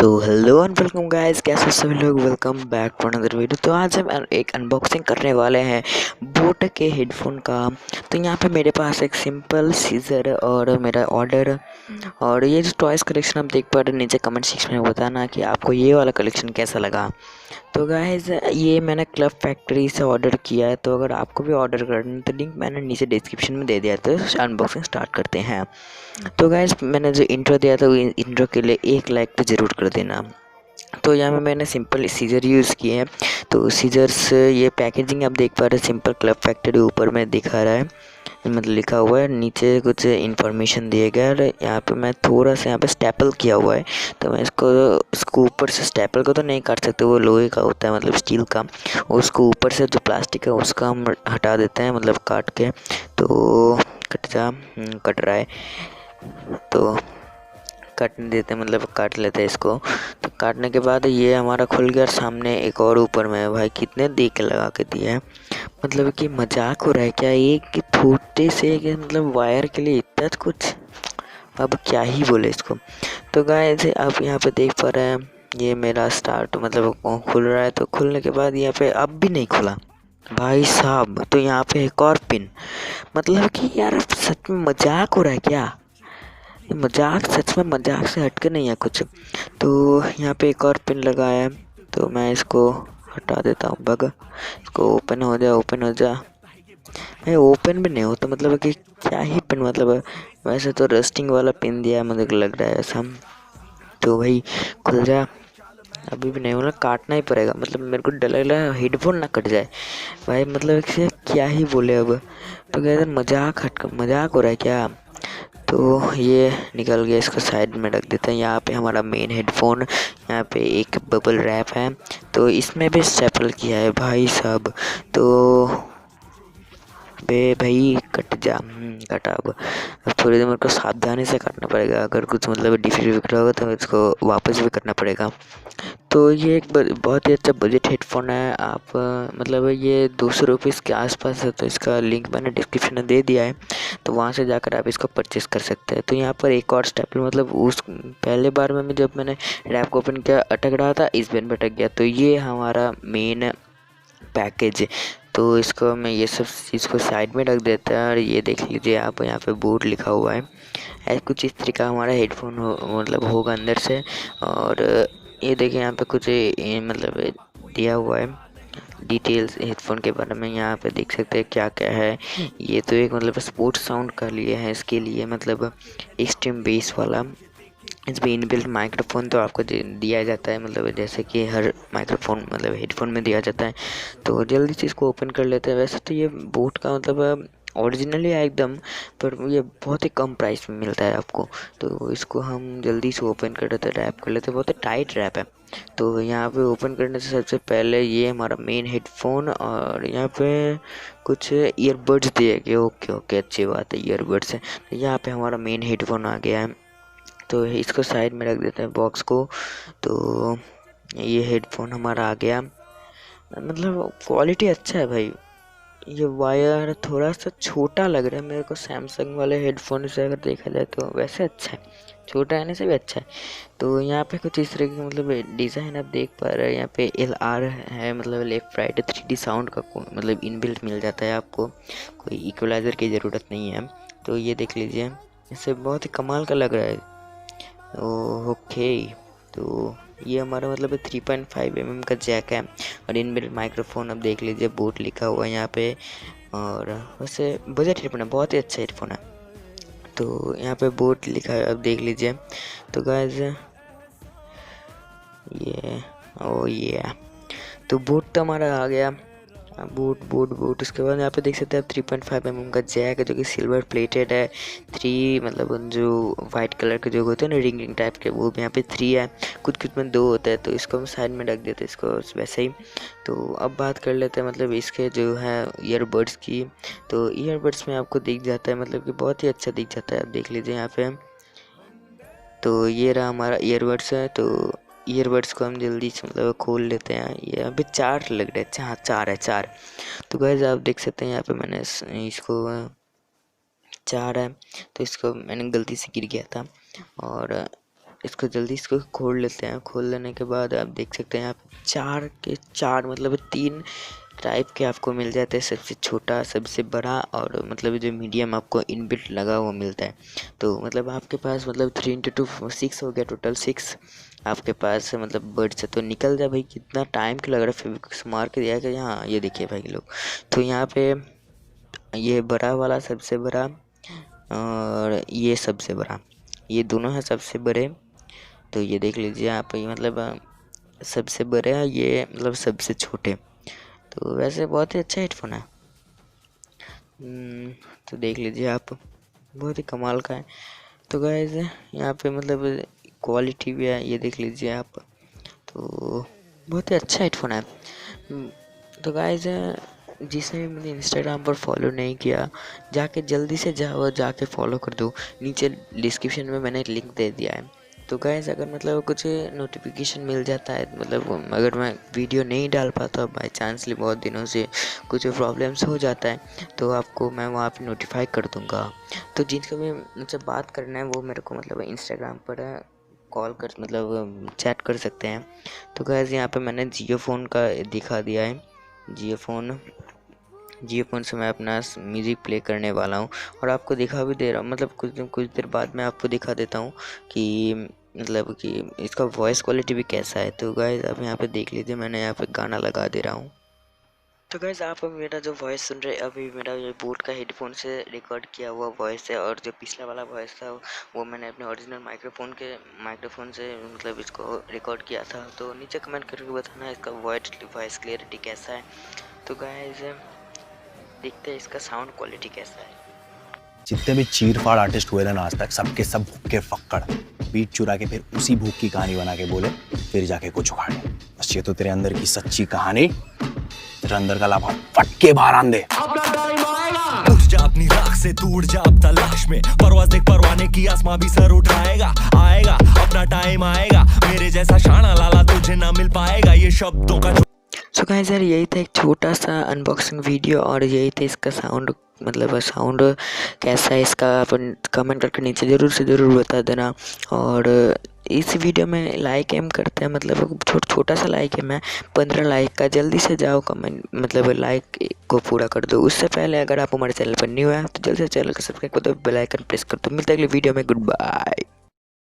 So hello and welcome guys, कैसे हो सभी लोग। Welcome back to another video. तो आज हम एक अनबॉक्सिंग करने वाले हैं बोट के हेडफोन का। तो यहाँ पे मेरे पास एक सिंपल सीजर और मेरा ऑर्डर और ये जो टॉयज़ कलेक्शन आप देख पा रहे हैं, नीचे कमेंट सेक्शन में बताना कि आपको ये वाला कलेक्शन कैसा लगा। तो गाइस ये मैंने क्लब फैक्ट्री से ऑर्डर किया है, तो अगर आपको भी ऑर्डर करना है तो लिंक मैंने नीचे डिस्क्रिप्शन में दे दिया। तो अनबॉक्सिंग स्टार्ट करते हैं। तो गाइस मैंने जो इंट्रो दिया था वो इंट्रो के लिए 1 लाइक तो ज़रूर कर देना। तो यहाँ में मैंने सिंपल सीजर यूज़ किए हैं। तो सीजर्स ये पैकेजिंग आप देख पा रहे हैं, सिंपल क्लब फैक्ट्री ऊपर में दिखा रहा है, मतलब लिखा हुआ है, नीचे कुछ इन्फॉर्मेशन दिए गए और यहाँ पे मैं थोड़ा सा यहाँ पे स्टेपल किया हुआ है। तो मैं इसको ऊपर से स्टेपल को तो नहीं काट सकते, वो लोहे का होता है मतलब स्टील का। उसको ऊपर से जो प्लास्टिक है उसका हम हटा देते हैं, मतलब काट के। तो कट रहा है तो काटने देते हैं, मतलब काट लेते हैं इसको। तो काटने के बाद ये हमारा खुल गया। सामने एक और ऊपर में है, भाई कितने देख लगा के दिया है, मतलब कि मजाक हो रहा है क्या। एक छोटे से मतलब वायर के लिए इतना कुछ, अब क्या ही बोले इसको। तो गाइस आप यहाँ पे देख पा रहे हैं ये मेरा स्टार्ट मतलब खुल रहा है। तो खुलने के बाद यहाँ पे अब भी नहीं खुला भाई साहब। तो यहाँ पे एक और पिन, मतलब कि यार सच में मजाक हो रहा है क्या। ये मजाक सच में मजाक से हटके नहीं है कुछ। तो यहाँ पे एक और पिन लगा है, तो मैं इसको हटा देता हूँ। बग इसको ओपन हो जा, ओपन हो जा। नहीं ओपन भी नहीं होता, मतलब कि क्या ही पिन, मतलब वैसे तो रस्टिंग वाला पिन दिया है, मुझे लग रहा है ऐसा। तो भाई खुल जा। अभी भी नहीं होना, काटना ही पड़ेगा, मतलब मेरे को डर लग रहा है हेडफोन ना कट जाए भाई, मतलब कि क्या ही बोले अब। तो क्या मजाक हो रहा है क्या। तो ये निकल गया, इसको साइड में रख देते हैं। यहाँ पे हमारा मेन हेडफोन, यहाँ पे एक बबल रैप है, तो इसमें भी स्टेपल किया है भाई साहब। तो बे भाई कट जा, कटा। अब थोड़ी देर मेरे को सावधानी से काटना पड़ेगा, अगर कुछ मतलब डिफेक्ट होगा तो इसको वापस भी करना पड़ेगा। तो ये एक बहुत ही अच्छा बजट हेडफोन है। आप मतलब ये 200 रुपीज़ के आसपास है, तो इसका लिंक मैंने डिस्क्रिप्शन में दे दिया है, तो वहाँ से जाकर आप इसको परचेस कर सकते हैं। तो यहाँ पर एक और स्टेपल, मतलब उस पहले बार में जब मैंने रैप को ओपन किया अटक रहा था, इस बार में अटक गया। तो ये हमारा मेन पैकेज। तो इसको मैं ये सब चीज़ को साइड में रख देता है और ये देख लीजिए आप, यहाँ पे बोट लिखा हुआ है। ऐसे कुछ इस तरीका हमारा हेडफोन मतलब होगा अंदर से। और ये देखिए यहाँ पे कुछ मतलब दिया हुआ है डिटेल्स हेडफोन के बारे में। यहाँ पे देख सकते हैं क्या क्या है। ये तो एक मतलब स्पोर्ट्स साउंड का लिए है, इसके लिए मतलब एक्सट्रीम बेस वाला। इसमें इनबिल्ट माइक्रोफोन तो आपको दिया जाता है, मतलब जैसे कि हर माइक्रोफोन मतलब हेडफोन में दिया जाता है। तो जल्दी से इसको ओपन कर लेते हैं। वैसे तो ये बोट का मतलब ओरिजिनली है एकदम, पर ये बहुत ही कम प्राइस में मिलता है आपको। तो इसको हम जल्दी से ओपन कर लेते हैं, रैप कर लेते हैं। बहुत ही टाइट रैप है। तो यहाँ पे ओपन करने से सबसे पहले ये हमारा मेन हेडफोन, और यहाँ पे कुछ ईयरबड्स दिए गए। ओके ओके, अच्छी बात है, ईयरबड्स है। तो यहाँ पे हमारा मेन हेडफोन आ गया है, तो इसको साइड में रख देते हैं बॉक्स को। तो ये हेडफोन हमारा आ गया, मतलब क्वालिटी अच्छा है भाई। ये वायर थोड़ा सा छोटा लग रहा है मेरे को, सैमसंग वाले हेडफोन से अगर देखा जाए तो वैसे अच्छा है, छोटा रहने से भी अच्छा है। तो यहाँ पे कुछ इस तरह की मतलब डिज़ाइन आप देख पा रहे हैं। यहाँ पे LR है, मतलब लेफ्ट राइट 3D साउंड का मतलब इनबिल्ट मिल जाता है आपको, कोई इक्वलाइज़र की ज़रूरत नहीं है। तो ये देख लीजिए, इससे बहुत ही कमाल का लग रहा है। ओके, तो ये हमारा मतलब 3.5 mm का जैक है और इनबिल्ट माइक्रोफोन अब देख लीजिए, बोट लिखा हुआ है यहाँ पे। और वैसे बजट हेडफोन है, बहुत ही अच्छा हेडफोन है। तो यहाँ पे बोट लिखा है, अब देख लीजिए। तो गाइस ये ये तो बोट तो हमारा आ गया। बूट उसके बाद यहाँ पे देख सकते हैं आप 3.5 mm का जैक है, जो कि सिल्वर प्लेटेड है। 3 मतलब जो वाइट कलर के जो होते हैं ना रिंग टाइप के, वो भी यहाँ पे 3 है। कुछ में 2 होता है, तो इसको हम साइड में रख देते हैं इसको वैसे ही। तो अब बात कर लेते हैं मतलब इसके जो है ईयरबड्स की। तो ईयरबड्स में आपको दिख जाता है, मतलब कि बहुत ही अच्छा दिख जाता है, आप देख लीजिए यहाँ पे। तो ये रहा हमारा ईयरबड्स है। तो ईयरबड्स को हम जल्दी से मतलब खोल लेते हैं। ये अभी 4 लग रहे हैं, अच्छा हाँ 4 है, 4। तो गाइस आप देख सकते हैं यहाँ पे मैंने इसको 4 है, तो इसको मैंने गलती से गिर गया था। और इसको जल्दी इसको खोल लेते हैं। खोल लेने के बाद आप देख सकते हैं यहाँ पे 4 के 4 मतलब 3 टाइप के आपको मिल जाते हैं, सबसे छोटा, सबसे बड़ा और मतलब जो मीडियम आपको इनबिल्ट लगा हुआ मिलता है। तो मतलब आपके पास मतलब 3 इंटू 2 6 हो गया, टोटल 6 आपके पास मतलब बर्ड्स है। तो निकल जाए भाई, कितना टाइम क्यों लग रहा है, फिर मार के दिया कि यहाँ ये देखिए भाई लोग। तो यहाँ पे ये बड़ा वाला सबसे बड़ा और ये सबसे बड़ा, ये दोनों हैं सबसे बड़े। तो ये देख लीजिए आप, ये मतलब सबसे बड़े हैं, ये मतलब सबसे छोटे। तो वैसे बहुत ही अच्छा हेडफोन है। तो देख लीजिए आप, बहुत ही कमाल का है। तो गाइस यहाँ पे मतलब क्वालिटी भी है, ये देख लीजिए आप। तो बहुत ही अच्छा हेडफोन है। तो गाइस जिसने मुझे इंस्टाग्राम पर फॉलो नहीं किया, जाके जल्दी से जाओ और जाके फॉलो कर दो। नीचे डिस्क्रिप्शन में मैंने लिंक दे दिया है। तो गाइस अगर मतलब कुछ नोटिफिकेशन मिल जाता है, मतलब अगर मैं वीडियो नहीं डाल पाता बाई चांसली, बहुत दिनों से कुछ प्रॉब्लम्स हो जाता है, तो आपको मैं वहाँ पे नोटिफाई कर दूँगा। तो जिनको भी मुझसे बात करना है वो मेरे को मतलब इंस्टाग्राम पर कॉल कर मतलब चैट कर सकते हैं। तो गाइस यहाँ पे मैंने जियो फ़ोन का दिखा दिया है। जियो फ़ोन से मैं अपना म्यूज़िक प्ले करने वाला हूँ और आपको दिखा भी दे रहा हूँ। मतलब कुछ देर बाद मैं आपको दिखा देता हूँ कि मतलब कि इसका वॉइस क्वालिटी भी कैसा है। तो गाइस आप यहाँ पे देख लीजिए, मैंने यहाँ पे गाना लगा दे रहा हूँ। तो गाइस आप मेरा जो वॉइस सुन रहे हैं, अभी मेरा ये बोट का हेडफोन से रिकॉर्ड किया हुआ वॉइस है, और जो पिछला वाला वॉइस था वो मैंने अपने ओरिजिनल माइक्रोफोन से मतलब इसको रिकॉर्ड किया था। तो नीचे कमेंट करके बताना इसका वॉइस क्लियरिटी कैसा है। तो गाइस देखते हैं इसका साउंड क्वालिटी कैसा है। जितने भी चीरफाड़ आर्टिस्ट हुए ना आज तक, सबके सब भूख के फक्कड़, बीट चुरा के फिर उसी भूख की कहानी बना के बोले, फिर जाके कुछ उखाड़े। बस ये तो तेरे अंदर की सच्ची कहानी, तेरे अंदर का लाभा फटके बाहर आन दे। उठ जा अपनी राख से, तू उड़ जा अब तलाश में, परवाज़ देख परवाने की, आसमां भी सर उठाएगा। आएगा अपना टाइम आएगा, मेरे जैसा शाना लाला तुझे ना मिल पाएगा। ये शब्दों का सो गाइस यार, यही था एक छोटा सा अनबॉक्सिंग वीडियो, और यही था इसका साउंड, मतलब साउंड कैसा है इसका आप कमेंट करके नीचे ज़रूर से ज़रूर बता देना। और इस वीडियो में लाइक एम करते हैं, मतलब छोटा सा लाइक है, मैं 15 लाइक का, जल्दी से जाओ कमेंट मतलब लाइक को पूरा कर दो। उससे पहले अगर आप हमारे चैनल पर न्यू है तो जल्दी से चैनल को सब्सक्राइब कर दो, बेल आइकन प्रेस कर दो। मिलते हैं अगले वीडियो में, गुड बाय।